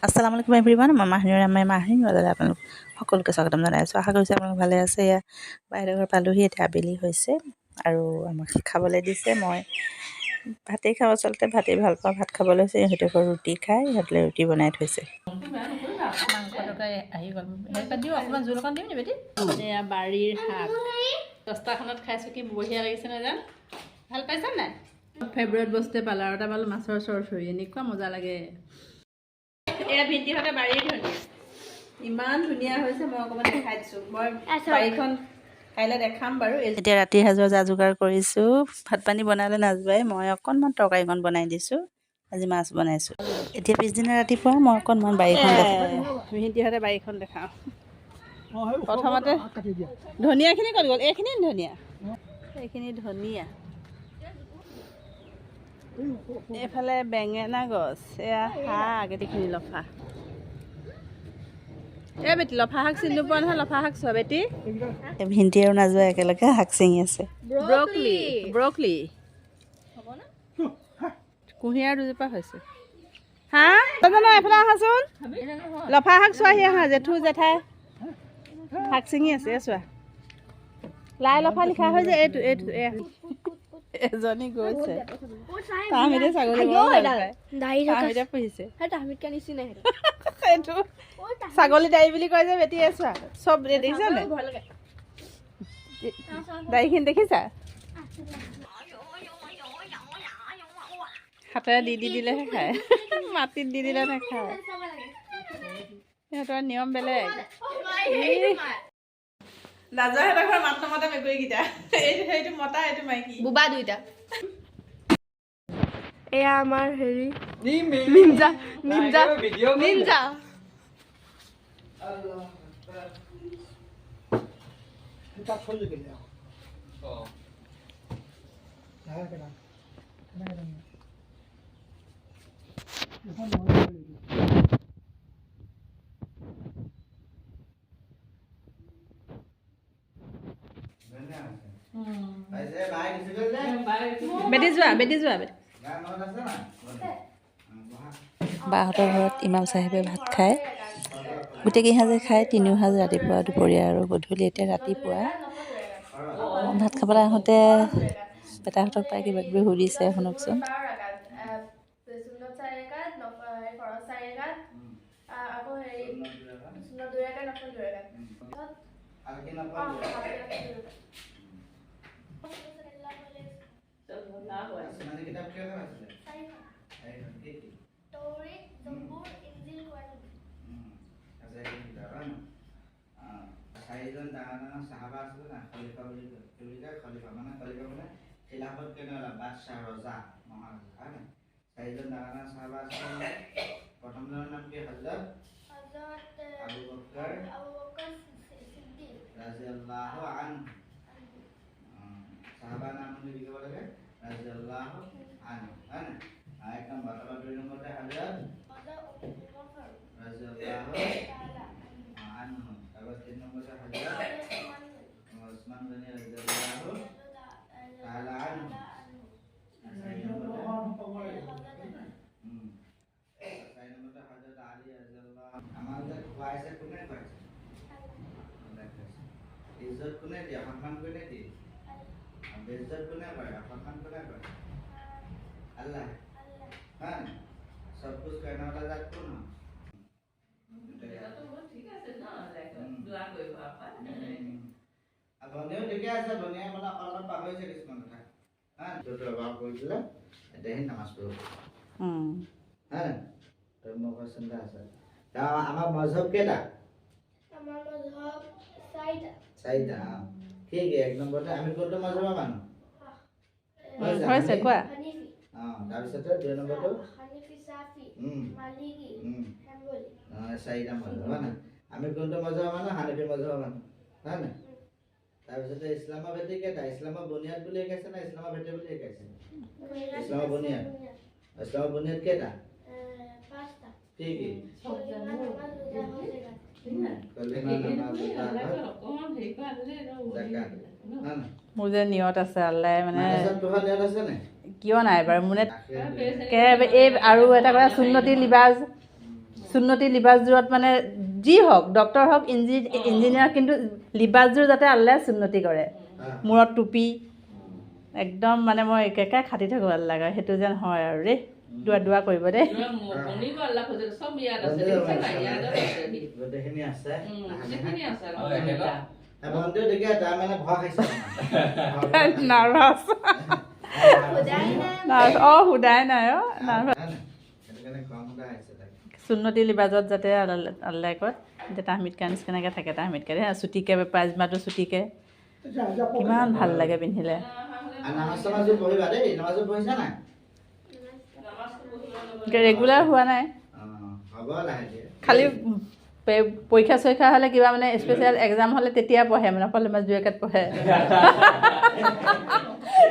আসসালামু আলাইকুম এভৰিৱান মাহিনী বজাৰলৈ আপোনালোক সকলোকে স্বাগতম জনাইছোঁ। আশা কৰিছোঁ আপোনালোক ভালে আছে। এয়া বাহিৰৰ ঘৰ পালোহি, এতিয়া আবেলি হৈছে আৰু আমাক খাবলৈ দিছে। মই ভাতেই খাওঁ, আচলতে ভাতেই ভাল পাওঁ। ভাত খাবলৈ হৈছে, ইহঁতে আকৌ ৰুটি খাই, ইহঁতলৈ ৰুটি বনাই থৈছে। মাংস তৰকাৰী আহি গ'ল, হেৰি দিওঁ অকণমান জোল অকণ দিম নি বেটি। এয়া বাৰীৰ শাক 10টাখনত খাইছোঁ, কি বঢ়িয়া লাগিছে নাজান। ভাল পাইছা নাই? ফেভৰেট বস্তুৱে পালোঁ আৰু এটা পালোঁ মাছৰ চৰচৰি, এনেকুৱা মজা লাগে। এয়া ভিন্তিহঁতে বাৰীৰ ধনিয়া ইমান ধুনীয়া হৈছে, মই অকণমান দেখাই দিছোঁ। মই বাৰীখন কাইলৈ দেখাম বাৰু। এতিয়া ৰাতিৰ সাজৰ যা যোগাৰ কৰিছোঁ। ভাত পানী বনালে নাযোৱাই, মই অকণমান তৰকাৰীকণ বনাই দিছোঁ। আজি মাছ বনাইছোঁ। এতিয়া পিছদিনা ৰাতিপুৱা মই অকণমান বাৰীখন দেখাওঁ। ভিন্তিহঁতে বাৰীখন দেখাওঁ। প্ৰথমতে ধনিয়াখিনি ক'ত গ'ল? এইখিনি ধনিয়া, এইখিনি ধনিয়া, এইফালে বেঙেনা গছ, এয়া শাক, এইখিনি লফা। এই বেটি লফা শাক চিনি নোপোৱা নহয়? লফা শাক চোৱা বেটি। ভিন্তি আৰু নাযোৱা একেলগে শাক ছিঙি আছে। ব্ৰকলি, ব্ৰকলি কুঁহিয়াৰ দুজোপা হৈছে। হা জানো, এইফালে আহাচোন। লফা শাক চোৱাহি, আহা। জেঠু জেঠাই শাক ছিঙি আছে, চোৱা। লাই লফা লিখা হৈ যে এইটো এইটো এজনী গৈছে তাহমিদে ছাগলী তাহমিদে পুহিছে সেইটো ছাগলী দাই বুলি কয় যে বেটি। চোৱা চব দেখিছা নাই? দাইখিনি দেখিছা? হাতেৰে দি দিলেহে খায়, মাটিত দি দিলে নাখায়। সিহঁতৰ নিয়ম বেলেগ। নাজৰহঁতৰ ঘৰৰ মাত নমতা মেকুৰীকেইটা, এইটো সেইটো মতা, এইটো মাইকী, বুবা দুইটা। এয়া আমাৰ হেৰি নিনজা নিনজা নিনজা। বেটি যোৱা, বেটি যোৱা। বাহঁতৰ ঘৰত ইমাম চাহেবে ভাত খায়, গোটেইকেইসাঁজে খায়, তিনিওসাঁজ, ৰাতিপুৱা দুপৰীয়া আৰু গধূলি। এতিয়া ৰাতিপুৱা ভাত খাবলৈ আহোঁতে বেটাহঁতক পাই কিবা কিবি সুধিছে, শুনকচোন। চাৰিজন ডাঙৰ ডাঙৰ চাহাবা আছিলে না, খলিফা বুলি কয়। খলিফা মানে খিলাফত কেনেকুৱা বাদশ্বাহ, ৰজা, মহাৰাজা, হয় নাই? চাৰিজন ডাঙৰ ডাঙৰ চাহাবা আছিলে। প্ৰথমজনৰ নাম কি? হযৰত আবু বকৰ ৰাদিয়াল্লাহু আনহু। চাহাবাৰ নাম কি লিখিব লাগে? ৰাদিয়াল্লাহু আনহু, হয় নাই? এক নম্বৰ। তাৰপৰা 2 নম্বৰতে হযৰত ৰাদিয়াল্লাহু আনহু। তাৰপৰা 3 নম্বৰতে হযৰত ওসমান গনি রাদিয়াল্লাহু তাআলা আনহু। 4 নম্বরতে হযরত আলী রাদিয়াল্লাহু। আমাদের খুয়াইছে কোনে খুয়াইছে? ইজ্জত কোনে দিয়ে? সম্মান কোনে দিয়ে? বেইজ্জত কোনে করে? সম্মান কোনে করে? আল্লাহ। হ্যাঁ, সব कुछ करने वाला जात कौन है? ঠিক আছে না, দোয়া করব আপা। ধনিয়াও ঠিকে আছে, ধনিয়া মানে অলপ পাহৰিছে কিছুমান কথা। হ্যাঁ, যত বাপ কৰিছিলে এতিয়াহে নামাজ পঢ়িব। হ্যাঁ, তোৰ মোক চিন্তা আছে। আমাৰ মজহব কেইটা? আমাৰ মজহব চাৰিটা। কি কি? 1 নম্বৰতে আমি কোনটো মজহবৰ মানুহ? হৈছে কোৱা। তাৰপিছতে 2 নম্বৰটো হানিফি, শাফি, মালিকি, হাম্বলি। চাৰিটা মজহব, হয় না? আমি কোনটো মজহবৰ মানুহ? হানিফি মজহবৰ মানুহ, হয় না? তাৰপিছতে ইছলামৰ ভেটি কেইটা? ইছলামৰ বুনিয়াদ বুলি শিকাইছে না ইছলামৰ ভেটি বুলি শিকাইছে? ইছলামৰ বুনিয়াদ। ইছলামৰ বুনিয়াদ কেইটা? 5টা। কি কি? মোৰ যে নিয়ত আছে, আল্লাই মানে কিয় নাই বাৰু মোৰ এই আৰু এটা কথা, সুন্নতি লিবাজ চুন্নতি লিবাছযোৰত মানে যি হওক ডক্তৰ হওক ইঞ্জিনিয়াৰ কিন্তু লিবাছযোৰ যাতে আল্লাই চুন্নতি কৰে মূৰত টুপি একদম মানে মই একেকে খাটি থাকোঁ আল্লাহ সেইটো যেন হয় আৰু দেই দোৱা কৰিব দেই গোটেইখিনি আছে ভণ্টিও দেখি তাৰ মানে ভয় খাইছে নাৰ্ভাছ সুধাই নাই নাৰ্ভাছ চুন্নতি লিবাজত যাতে আল্লাই কয় যে তাহমিদ কা নিচিনাকৈ থাকে তাহমিদ কা চুটিকৈ পাইজমাটো চুটিকৈ কিমান ভাল লাগে পিন্ধিলে ৰেগুলাৰ হোৱা নাই খালি পৰীক্ষা চৰীক্ষা হ'লে কিবা মানে স্পেচিয়েল এক্সাম হ'লে তেতিয়া পঢ়ে মানে কলেজ জুৱেকাত পঢ়ে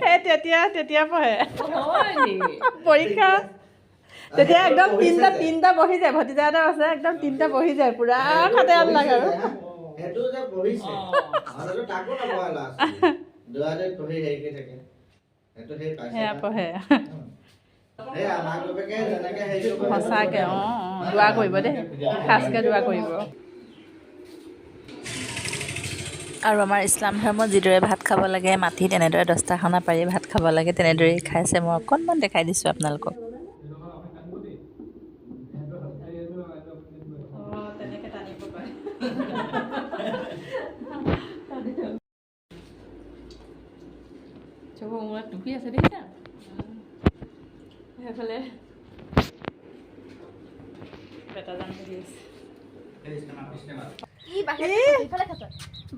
সেই তেতিয়া পঢ়ে পৰীক্ষা তেতিয়া একদম তিনিটা বহি যায় ভতিজা এটা আছে একদম তিনিটা বহি যায় পুৰা খাতে আল্লাহ আৰু সেয়া পঢ়ে সঁচাকৈ দোৱা কৰিব দেই খাচকৈ দোৱা কৰিব আৰু আমাৰ ইছলাম ধৰ্মত যিদৰে ভাত খাব লাগে মাটি তেনেদৰে 10টা খানা পাৰি ভাত খাব লাগে তেনেদৰেই খাইছে মই অকণমান দেখাই দিছোঁ আপোনালোকক টুপি আছে দেখিছা সেইফালে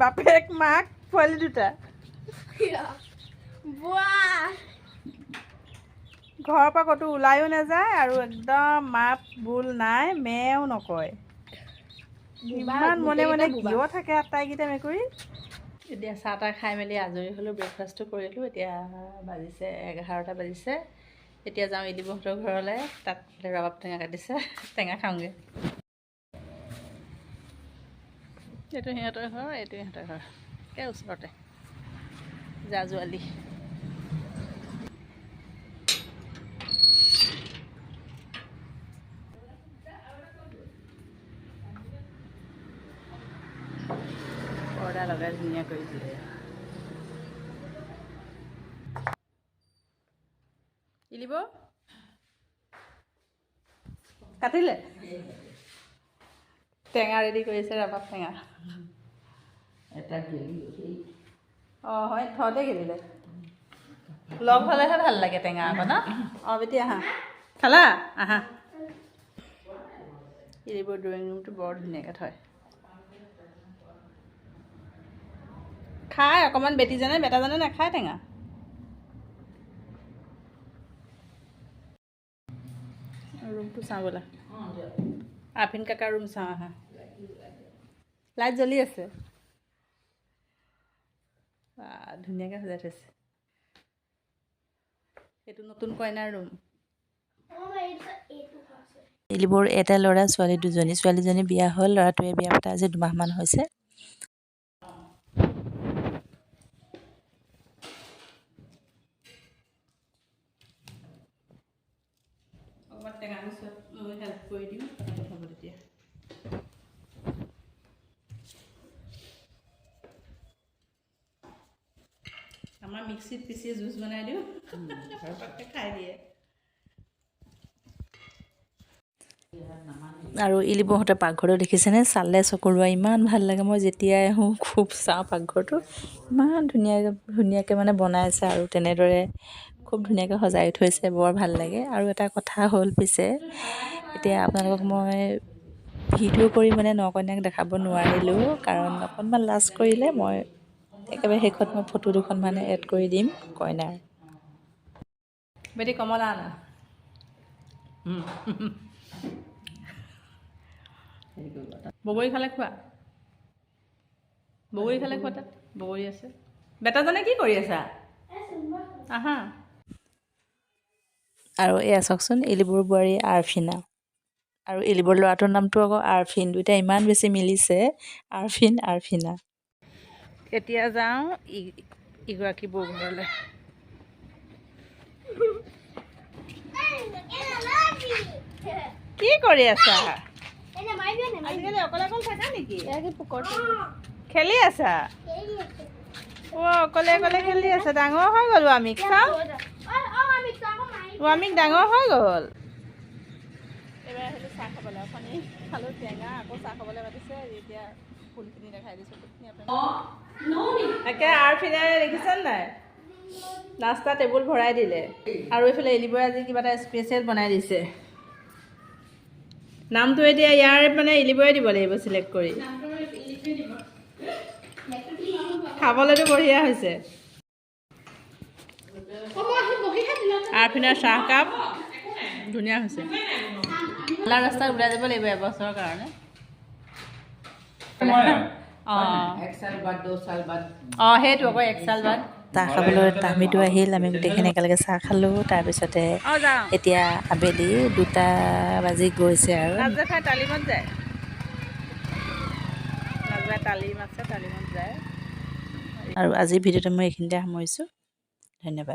বাপেক মাক পোৱালি দুটা ঘৰৰ পৰা ক'তো ওলায়ো নাযায় আৰু একদম মাত বোল নাই মেও নকয় ইমান মনে মনে কিয় থাকে আটাইকেইটা মেকুৰী এতিয়া চাহ তাহ খাই মেলি আজৰি হ'লোঁ ব্ৰেকফাষ্টটো কৰিলোঁ এতিয়া বাজিছে 11টা বাজিছে এতিয়া যাওঁ ইলিবহঁতৰ ঘৰলৈ তাত ৰবাব টেঙা কাটিছে টেঙা খাওঁগৈ এইটো সিহঁতৰ ঘৰ এইটো সিহঁতৰ ঘৰ একে ওচৰতে জাজোৱালি পৰ্দা লগাই ধুনীয়া কৰি দিলে ইলিব কাটিলে টেঙা ৰেডি কৰিছে ৰবাব টেঙা হয় থওঁতে গেলিলে লগ হ'লেহে ভাল লাগে টেঙা আকৌ ন বেটি আহা খালা আহা ইলিবৰ ড্ৰয়িং ৰুমটো বৰ ধুনীয়াকৈ থয় খায় অকণমান বেটাজনে নাখায় টেঙা ৰুমটো চাওঁ বোলা আফিন কাকাৰ ৰুম চাওঁ আহা লাইট জ্বলি আছে ধুনীয়াকৈ সজাই থৈছে এইটো নতুন কইনাৰ ৰুম ইলিবৰ এটা ল'ৰা ছোৱালী দুজনী ছোৱালীজনী বিয়া হ'ল ল'ৰাটোৱে বিয়া পতা আজি 2 মাহমান হৈছে টেঙা পিছত মই হেল্প কৰি দিম হ'ব তেতিয়া আমাৰ মিক্সিত পিচি জুচ বনাই দিওঁ ঘৰতে খাই দিয়ে আৰু ইলিবহঁতে পাকঘৰটো দেখিছেনে চালে চকুৰোৱা ইমান ভাল লাগে মই যেতিয়াই আহোঁ খুব চাওঁ পাকঘৰটো ইমান ধুনীয়াকৈ মানে বনাইছে আৰু তেনেদৰে খুব ধুনীয়াকৈ সজাই থৈছে বৰ ভাল লাগে আৰু এটা কথা হ'ল পিছে এতিয়া আপোনালোকক মই ভিডিঅ' কৰি মানে নকইনাক দেখাব নোৱাৰিলোঁ কাৰণ অকণমান লাজ কৰিলে মই একেবাৰে শেষত মই ফটো দুখন মানে এড কৰি দিম কইনাৰ বেটি কমলা আনা বগৰী খালে খোৱা তাত বগৰী আছে বেটাজনে কি কৰি আছা আহা আৰু এয়া চাওকচোন ইলিবৰ বোৱাৰী আৰফিনা আৰু ইলিবৰ ল'ৰাটোৰ নামটো আকৌ আৰফিন দুইটা ইমান বেছি মিলিছে আৰফিনা এতিয়া যাওঁ ইগৰাকী বৌ ঘৰলৈ কি কৰি আছা আজিকালি অকলে অকলে থাকা নেকি এয়া কি পোকৰ খেলি আছা অকলে অকলে খেলি আছে ডাঙৰ হৈ গ'ল ৱামিক চাওঁ ৱামিক ডাঙৰ হৈ গ'ল এবাৰ আহিলোঁ চাহ খাবলৈ অথনি খালোঁ টেঙা আকৌ চাহ খাবলৈ মাতিছে এতিয়া ফুলখিনি দেখাই দিছোঁ তাকে আৰু ফিনে দেখিছেনে নাই নাস্তা টেবুল ভৰাই দিলে আৰু এইফালে এলিবই আজি কিবা এটা স্পেচিয়েল বনাই দিছে নামটো এতিয়া ইয়াৰ মানে এলিবই দিব লাগিব চিলেক্ট কৰি খাবলৈতো বঢ়িয়া হৈছে আৰু ফিনৰ চাহকাপ ধুনীয়া হৈছে লাল ৰাস্তাত ওলাই যাব লাগিব এবছৰৰ কাৰণে অঁ সেইটো আকৌ 1 সাল বাদ চাহ খাবলৈ তামিদো আহিল আমি গোটেইখিনি একেলগে চাহ খালোঁ তাৰপিছতে এতিয়া আবেলি 2টা বাজি গৈছে আৰু তালিমত যায় তালিম আছে তালিমত যায় আৰু আজিৰ ভিডিঅ'টো মই এইখিনিতে সামৰিছোঁ ধন্যবাদ